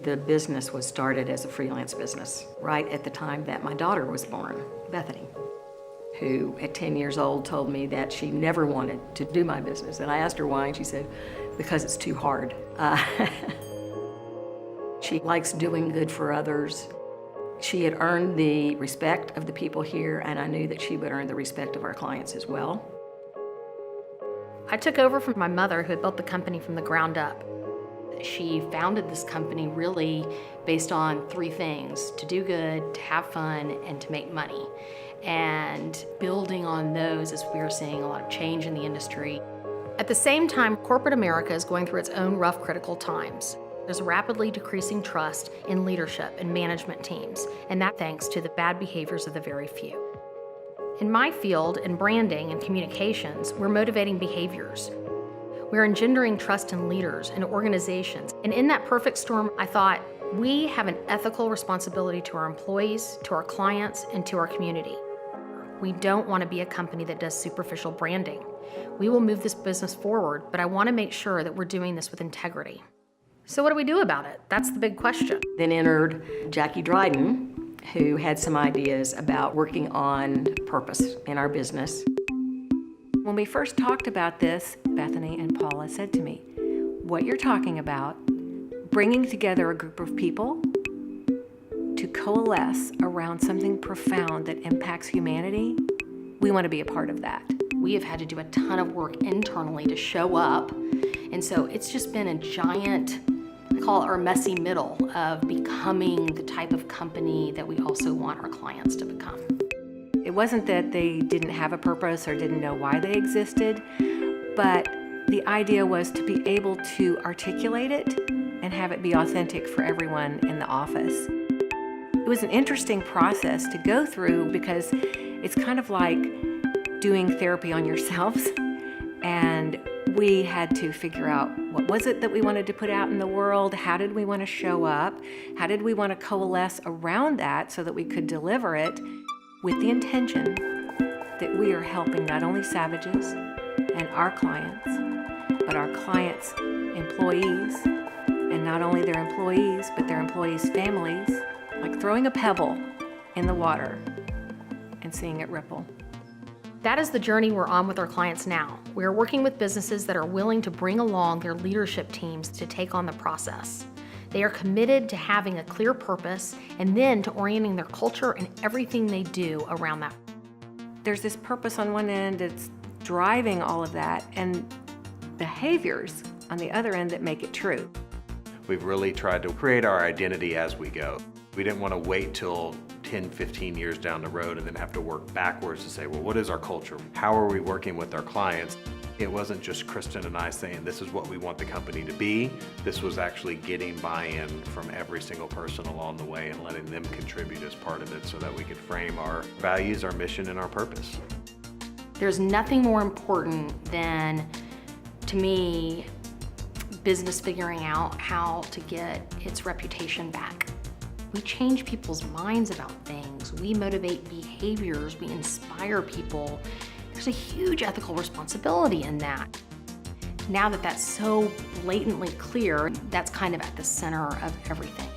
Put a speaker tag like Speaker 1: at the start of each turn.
Speaker 1: The business was started as a freelance business right at the time that my daughter was born, Bethany, who at 10 years old told me that she never wanted to do my business. And I asked her why, and she said, because it's too hard. She likes doing good for others. She had earned the respect of the people here, and I knew that she would earn the respect of our clients as well.
Speaker 2: I took over from my mother, who had built the company from the ground up. She founded this company really based on three things: to do good, to have fun, and to make money. And building on those, as we are seeing a lot of change in the industry. At the same time, corporate America is going through its own rough, critical times. There's rapidly decreasing trust in leadership and management teams, and that thanks to the bad behaviors of the very few. In my field, in branding and communications, we're motivating behaviors. We're engendering trust in leaders and organizations. And in that perfect storm, I thought, we have an ethical responsibility to our employees, to our clients, and to our community. We don't want to be a company that does superficial branding. We will move this business forward, but I want to make sure that we're doing this with integrity. So what do we do about it? That's the big question.
Speaker 1: Then entered Jackie Dryden, who had some ideas about working on purpose in our business.
Speaker 3: When we first talked about this, Bethany and Paula said to me, what you're talking about, bringing together a group of people to coalesce around something profound that impacts humanity, we want to be a part of that.
Speaker 2: We have had to do a ton of work internally to show up, and so it's just been a giant, I call it our messy middle of becoming the type of company that we also want our clients to become.
Speaker 3: It wasn't that they didn't have a purpose or didn't know why they existed, but the idea was to be able to articulate it and have it be authentic for everyone in the office. It was an interesting process to go through because it's kind of like doing therapy on yourselves, and we had to figure out what was it that we wanted to put out in the world, how did we want to show up, how did we want to coalesce around that so that we could deliver it with the intention that we are helping not only Savages and our clients, but our clients' employees, and not only their employees, but their employees' families, like throwing a pebble in the water and seeing it ripple.
Speaker 2: That is the journey we're on with our clients now. We are working with businesses that are willing to bring along their leadership teams to take on the process. They are committed to having a clear purpose and then to orienting their culture and everything they do around that.
Speaker 3: There's this purpose on one end that's driving all of that, and behaviors on the other end that make it true.
Speaker 4: We've really tried to create our identity as we go. We didn't want to wait till 10, 15 years down the road and then have to work backwards to say, well, what is our culture? How are we working with our clients? It wasn't just Kristen and I saying this is what we want the company to be. This was actually getting buy-in from every single person along the way and letting them contribute as part of it so that we could frame our values, our mission, and our purpose.
Speaker 2: There's nothing more important than, to me, business figuring out how to get its reputation back. We change people's minds about things. We motivate behaviors. We inspire people. There's a huge ethical responsibility in that. Now that that's so blatantly clear, that's kind of at the center of everything.